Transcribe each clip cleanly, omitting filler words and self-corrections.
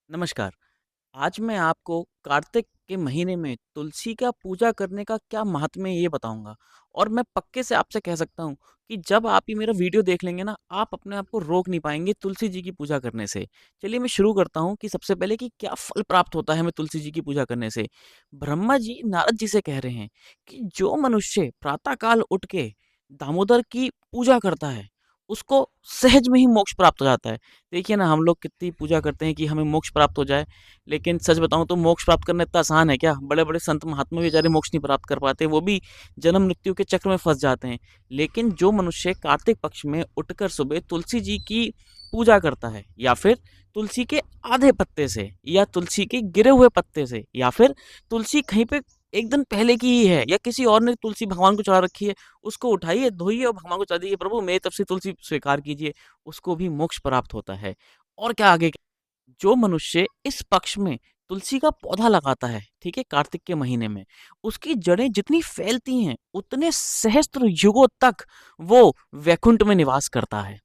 नमस्कार। आज मैं आपको कार्तिक के महीने में तुलसी का पूजा करने का क्या महात्म्य है ये बताऊँगा। और मैं पक्के से आपसे कह सकता हूँ कि जब आप ये मेरा वीडियो देख लेंगे ना, आप अपने आप को रोक नहीं पाएँगे तुलसी जी की पूजा करने से। चलिए मैं शुरू करता हूँ कि सबसे पहले कि क्या फल प्राप्त होता है हमें तुलसी जी की पूजा करने से। ब्रह्मा जी नारद जी से कह रहे हैं कि जो मनुष्य प्रातः काल उठ के दामोदर की पूजा करता है, उसको सहज में ही मोक्ष प्राप्त हो जाता है। देखिए ना, हम लोग कितनी पूजा करते हैं कि हमें मोक्ष प्राप्त हो जाए, लेकिन सच बताऊँ तो मोक्ष प्राप्त करना इतना आसान है क्या? बड़े-बड़े संत महात्मा बेचारे मोक्ष नहीं प्राप्त कर पाते, वो भी जन्म-मृत्यु के चक्र में फँस जाते हैं। लेकिन जो मनुष्य कार्तिक पक्ष में उठकर सुबह तुलसी जी की पूजा करता है, या फिर तुलसी के आधे पत्ते से, या तुलसी के गिरे हुए पत्ते से, या फिर तुलसी कहीं पे 1 दिन पहले की ही है, या किसी और ने तुलसी भगवान को चढ़ा रखी है, उसको उठाइए, धोइए और भगवान को चढ़ा दीजिए, प्रभु मेरी तरफ से तुलसी स्वीकार कीजिए, उसको भी मोक्ष प्राप्त होता है। और क्या आगे, जो मनुष्य इस पक्ष में तुलसी का पौधा लगाता है, ठीक है, कार्तिक के महीने में, उसकी जड़ें जितनी फैलती हैं, उतने सहस्त्र युगों तक वो वैकुंठ में निवास करता है।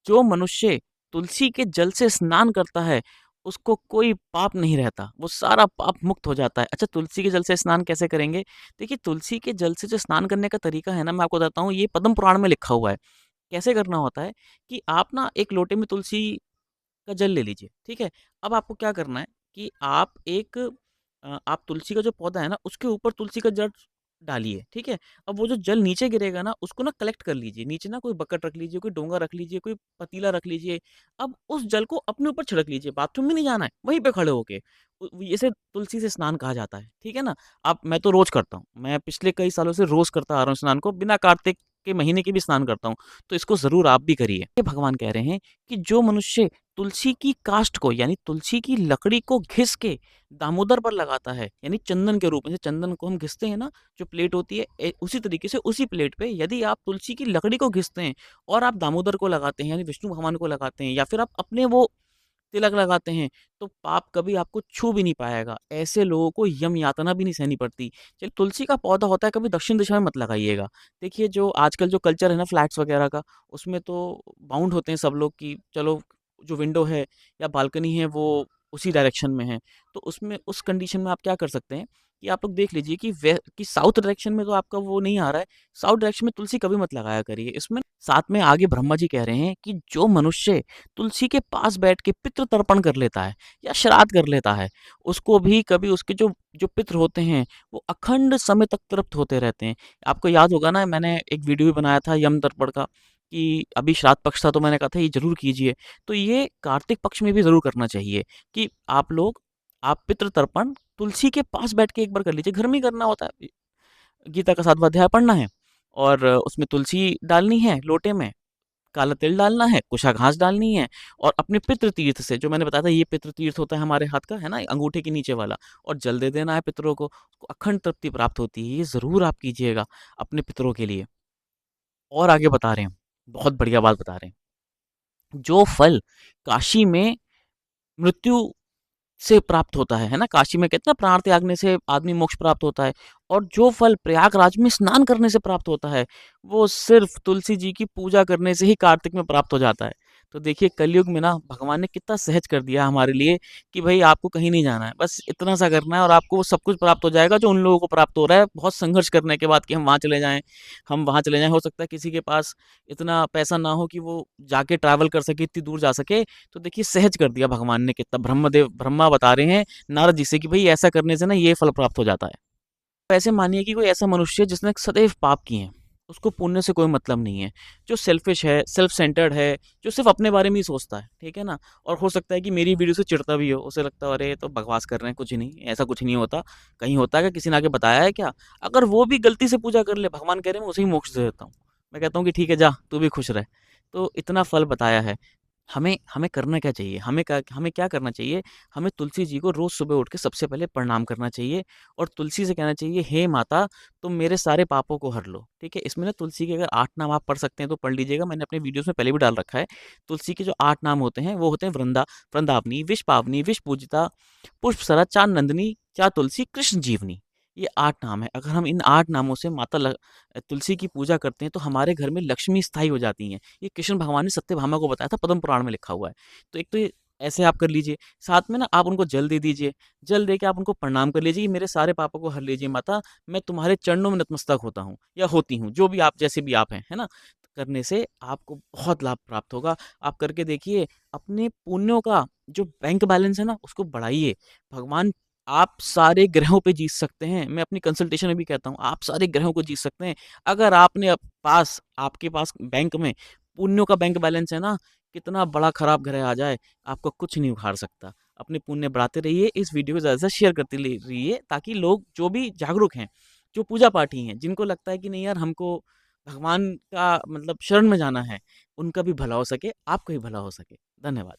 जो मनुष्य तुलसी के जल से स्नान करता है, उसको कोई पाप नहीं रहता, वो सारा पाप मुक्त हो जाता है। अच्छा, तुलसी के जल से स्नान कैसे करेंगे? देखिए, तुलसी के जल से जो स्नान करने का तरीका है ना, मैं आपको बताता हूँ, ये पद्म पुराण में लिखा हुआ है। कैसे करना होता है कि आप ना एक लोटे में तुलसी का जल ले लीजिए, ठीक है? अब आपको क्या करना है कि आप तुलसी का जो पौधा है ना, उसके ऊपर तुलसी का जड़ डालिए, ठीक है? अब वो जो जल नीचे गिरेगा ना, उसको ना कलेक्ट कर लीजिए। नीचे ना कोई बकेट रख लीजिए, कोई डोंगा रख लीजिए, कोई पतीला रख लीजिए। अब उस जल को अपने ऊपर छिड़क लीजिए, बाथरूम में नहीं जाना है, वहीं पे खड़े होके। इसे तुलसी से स्नान कहा जाता है, ठीक है ना? अब मैं तो रोज़ करता हूँ। मैं पिछले कई सालों से रोज़ करता आ रहा हूँ स्नान को, बिना कार्तिक के महीने के भी स्नान करता हूँ। तो इसको ज़रूर आप भी करिए। ये भगवान कह रहे हैं कि जो मनुष्य तुलसी की काष्ठ को, यानी तुलसी की लकड़ी को घिस के दामोदर पर लगाता है, यानी चंदन के रूप में, जैसे चंदन को हम घिसते हैं ना, जो प्लेट होती है, उसी तरीके से उसी प्लेट पे यदि आप तुलसी की लकड़ी को घिसते हैं और आप दामोदर को लगाते हैं, यानी विष्णु भगवान को लगाते हैं, या फिर आप अपने वो तिलक लगाते हैं, तो पाप कभी आपको छू भी नहीं पाएगा। ऐसे लोगों को यम यातना भी नहीं सहनी पड़ती। चलिए, तुलसी का पौधा होता है, कभी दक्षिण दिशा में मत लगाइएगा। देखिए, जो आजकल जो कल्चर है ना फ्लैट्स वगैरह का, उसमें तो बाउंड होते हैं सब लोग कि चलो, जो विंडो है या बालकनी है वो उसी डायरेक्शन में है। तो उसमें उस कंडीशन में आप क्या कर सकते हैं कि आप लोग देख लीजिए कि साउथ डायरेक्शन में तो आपका वो नहीं आ रहा है, साउथ डायरेक्शन में तुलसी कभी मत लगाया करिए। इसमें साथ में आगे ब्रह्मा जी कह रहे हैं कि जो मनुष्य तुलसी के पास बैठ के पितृ तर्पण कर लेता है या श्राद्ध कर लेता है, उसको भी कभी उसके जो जो पितृ होते हैं, वो अखंड समय तक तृप्त होते रहते हैं। आपको याद होगा ना, मैंने एक वीडियो भी बनाया था यम तर्पण का, कि अभी श्राद्ध पक्ष था तो मैंने कहा था ये ज़रूर कीजिए। तो ये कार्तिक पक्ष में भी ज़रूर करना चाहिए कि आप पितृ तर्पण तुलसी के पास बैठ के एक बार कर लीजिए। घर में ही करना होता है। गीता का 7वाँ अध्याय पढ़ना है और उसमें तुलसी डालनी है लोटे में, काला तिल डालना है, कुशा घास डालनी है, और अपने पितृ तीर्थ से, जो मैंने बताया था ये पितृ तीर्थ होता है हमारे हाथ का, है ना? अंगूठे के नीचे वाला, और जल दे देना है पितरों को, उसको अखंड तृप्ति प्राप्त होती है। ये ज़रूर आप कीजिएगा अपने पितरों के लिए। और आगे बता रहे हैं, बहुत बढ़िया बात बता रहे हैं। जो फल काशी में मृत्यु से प्राप्त होता है ना? काशी में कहते हैं प्राण त्यागने से आदमी मोक्ष प्राप्त होता है, और जो फल प्रयागराज में स्नान करने से प्राप्त होता है, वो सिर्फ़ तुलसी जी की पूजा करने से ही कार्तिक में प्राप्त हो जाता है। तो देखिए, कलयुग में ना भगवान ने कितना सहज कर दिया हमारे लिए कि भई आपको कहीं नहीं जाना है, बस इतना सा करना है और आपको वो सब कुछ प्राप्त हो जाएगा जो उन लोगों को प्राप्त हो रहा है बहुत संघर्ष करने के बाद, कि हम वहाँ चले जाएँ। हो सकता है किसी के पास इतना पैसा ना हो कि वो जाके ट्रैवल कर सके, इतनी दूर जा सके, तो देखिए सहज कर दिया भगवान ने कितना। ब्रह्मा बता रहे हैं नारद जी से कि भई ऐसा करने से ना ये फल प्राप्त हो जाता है। तो ऐसे मानिए कि कोई ऐसा मनुष्य है जिसने सदैव पाप किए हैं, उसको पुण्य से कोई मतलब नहीं है, जो सेल्फिश है, सेल्फ सेंटर्ड है, जो सिर्फ़ अपने बारे में ही सोचता है, ठीक है ना? और हो सकता है कि मेरी वीडियो से चिढ़ता भी हो, उसे लगता है अरे ये तो बकवास कर रहे हैं, कुछ नहीं, ऐसा कुछ नहीं होता। कहीं होता है क्या? किसी ने आके बताया है क्या? अगर वो भी गलती से पूजा कर ले, भगवान कह रहे हैं मैं उसे ही मोक्ष दे देता हूँ। मैं कहता हूँ कि ठीक है जा, तू भी खुश रह। तो इतना फल बताया है। हमें हमें करना क्या चाहिए? हमें क्या करना चाहिए? हमें तुलसी जी को रोज़ सुबह उठ के सबसे पहले प्रणाम करना चाहिए और तुलसी से कहना चाहिए, हे माता, तुम मेरे सारे पापों को हर लो। ठीक है? इसमें ना तुलसी के अगर 8 नाम आप पढ़ सकते हैं तो पढ़ लीजिएगा, मैंने अपने वीडियोज़ में पहले भी डाल रखा है। तुलसी के जो 8 नाम होते हैं वो होते हैं वृंदावनी, विष पावनी, विष पूजिता, पुष्पसरा, चार नंदिनी, चा तुलसी, कृष्ण जीवनी। ये 8 नाम हैं। अगर हम इन 8 नामों से तुलसी की पूजा करते हैं तो हमारे घर में लक्ष्मी स्थायी हो जाती हैं। ये कृष्ण भगवान ने सत्यभामा को बताया था, पद्म पुराण में लिखा हुआ है। तो एक तो ये ऐसे आप कर लीजिए। साथ में ना आप उनको जल दे दीजिए, जल दे के आप उनको प्रणाम कर लीजिए कि मेरे सारे पापों को हर लीजिए माता, मैं तुम्हारे चरणों में नतमस्तक होता हूँ या होती हूँ, जो भी आप जैसे भी आप हैं, है ना? करने से आपको बहुत लाभ प्राप्त होगा। आप करके देखिए, अपने पुण्यों का जो बैंक बैलेंस है ना, उसको बढ़ाइए। भगवान आप सारे ग्रहों पे जीत सकते हैं। मैं अपनी कंसल्टेशन में भी कहता हूँ, आप सारे ग्रहों को जीत सकते हैं। अगर आपने आपके पास बैंक में पुण्यों का बैंक बैलेंस है ना, कितना बड़ा खराब ग्रह आ जाए, आपको कुछ नहीं उखाड़ सकता। अपने पुण्य बढ़ाते रहिए, इस वीडियो को ज़्यादा से शेयर करते ले रहिए ताकि लोग जो भी जागरूक हैं, जो पूजा पाठी हैं, जिनको लगता है कि नहीं यार हमको भगवान का मतलब शरण में जाना है, उनका भी भला हो सके, आपका भी भला हो सके। धन्यवाद।